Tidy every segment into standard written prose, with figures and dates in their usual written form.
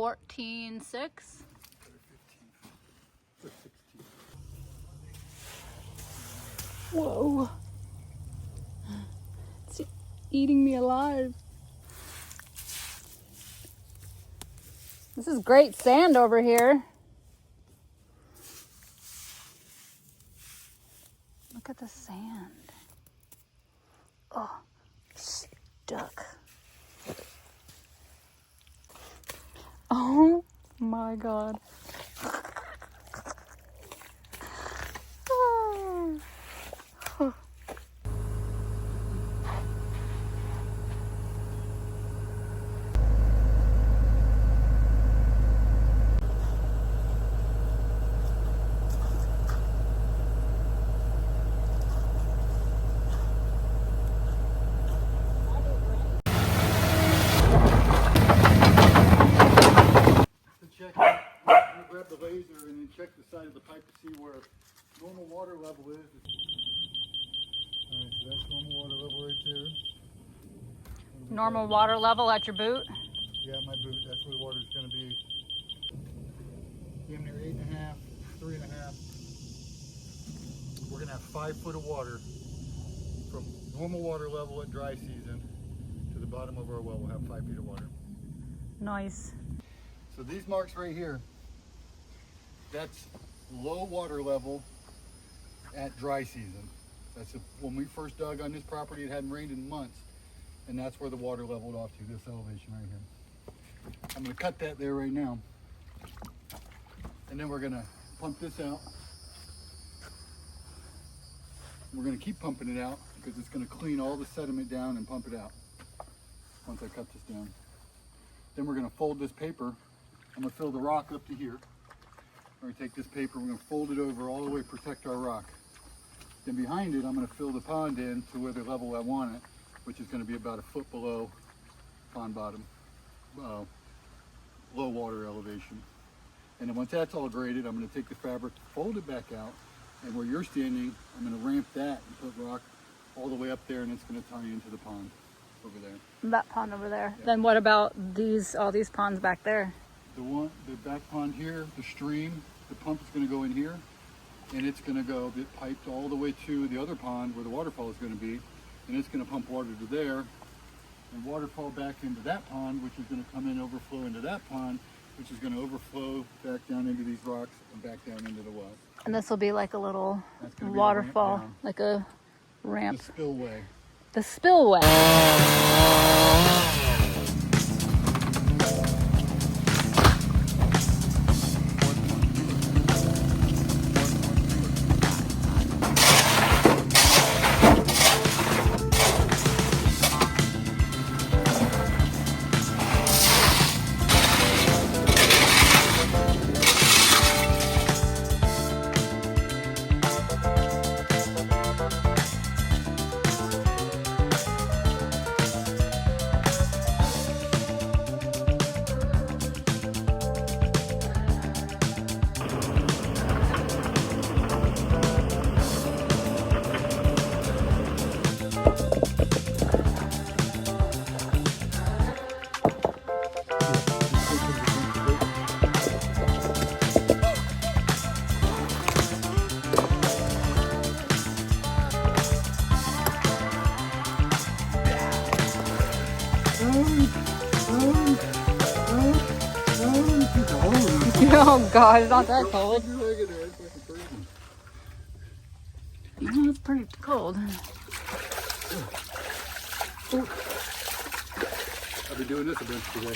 14.6. Whoa. It's eating me alive. This is great sand over here. Look at the sand. Oh, stuck. Oh my God. Grab the laser and then check the side of the pipe to see where normal water level is. Alright, so that's normal water level right there. Normal water level at your boot? Yeah, my boot. That's where the water's going to be. Damn near 8.5, 3.5. We're going to have 5 foot of water from normal water level at dry season to the bottom of our well. We'll have 5 feet of water. Nice. So these marks right here, that's low water level at dry season. That's when we first dug on this property, it hadn't rained in months, and that's where the water leveled off to, this elevation right here. I'm going to cut that there right now, and then we're going to pump this out. We're going to keep pumping it out because it's going to clean all the sediment down and pump it out once I cut this down. Then we're going to fold this paper. I'm going to fill the rock up to here. We're going to take this paper, we're going to fold it over all the way, protect our rock. Then behind it, I'm going to fill the pond in to where the level I want it, which is going to be about a foot below pond bottom, low water elevation. And then once that's all graded, I'm going to take the fabric, fold it back out, and where you're standing, I'm going to ramp that and put rock all the way up there, and it's going to tie into the pond over there. That pond over there. Yeah. Then what about all these ponds back there? The back pond here, the stream, the pump is going to go in here, and it's going to go get piped all the way to the other pond where the waterfall is going to be, and it's going to pump water to there, and waterfall back into that pond, which is going to come in, overflow into that pond, which is going to overflow back down into these rocks and back down into the well. And this will be like a little waterfall, like a ramp. The spillway. The spillway. Oh God, it's not that cold. It's pretty cold. I've been doing this a bunch today.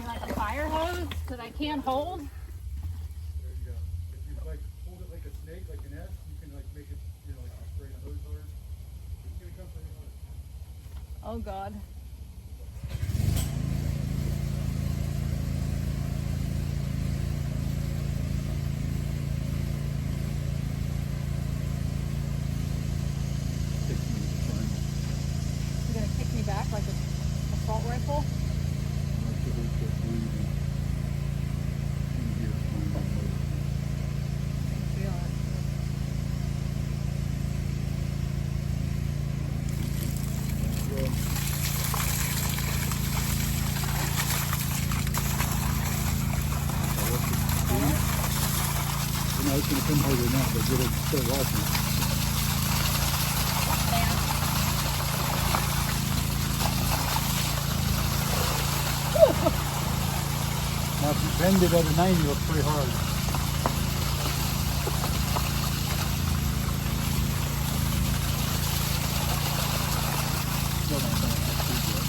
Like a fire hose that I can't hold. There you go. If you like hold it like a snake, like an S, you can like make it, you know, like you spray a hose hard. It's gonna come pretty hard. Oh God. You're gonna kick me back like a assault rifle? know it's going to come harder now, but it'll start walking. Now if you bend it at a 90, it's pretty hard. Still not bad. That's pretty good.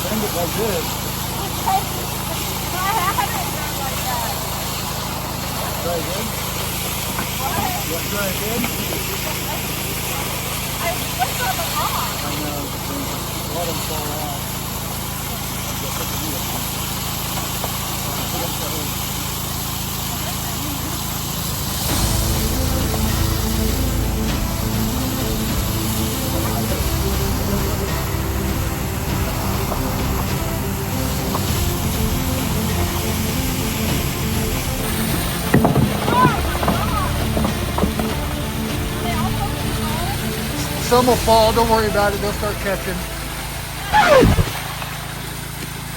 Bend it like this. Try again? You want to try again? I know. A lot of them fall out. Some will fall, don't worry about it, they'll start catching.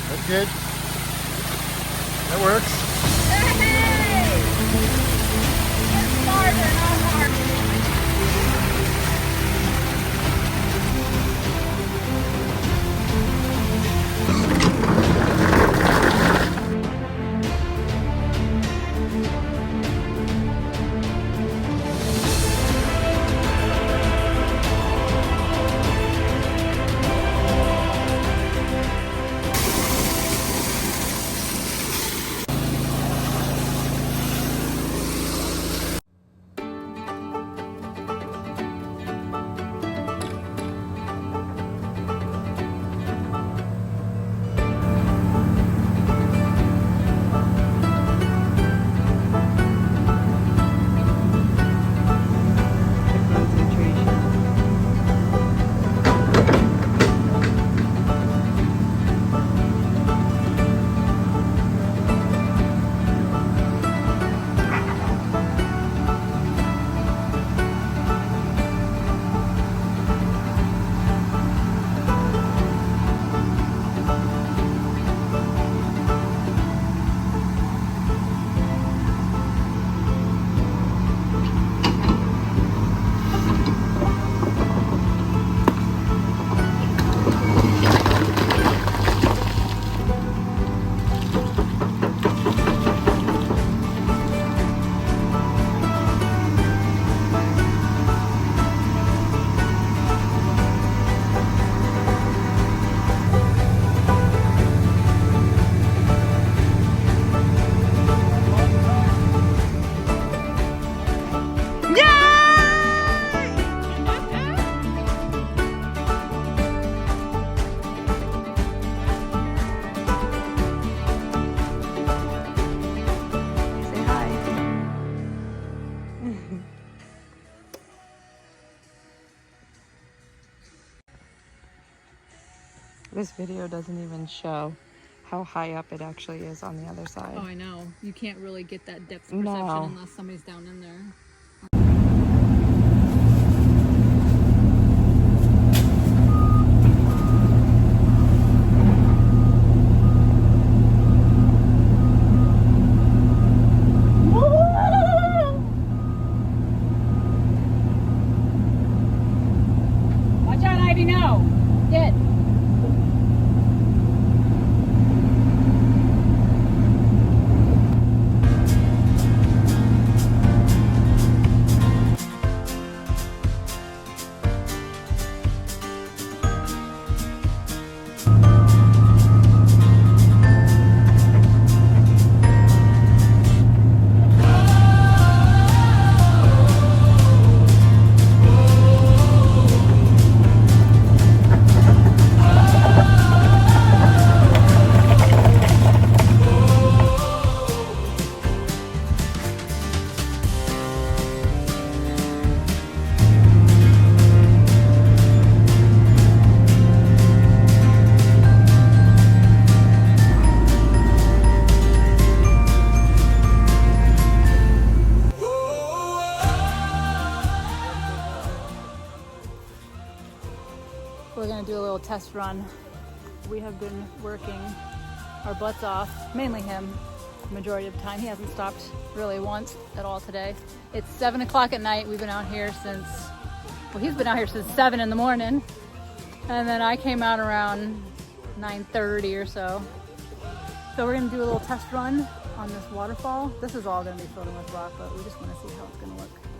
That's good. That works. This video doesn't even show how high up it actually is on the other side. Oh, I know. You can't really get that depth perception No. unless somebody's down in there. Watch out, Ivy, no. Dead. We're gonna do a little test run. We have been working our butts off, mainly him, the majority of the time. He hasn't stopped really once at all today. It's 7 o'clock at night. We've been out here since, well, he's been out here since 7 in the morning. And then I came out around 9:30 or so. So we're gonna do a little test run on this waterfall. This is all gonna be filled in with rock, but we just wanna see how it's gonna look.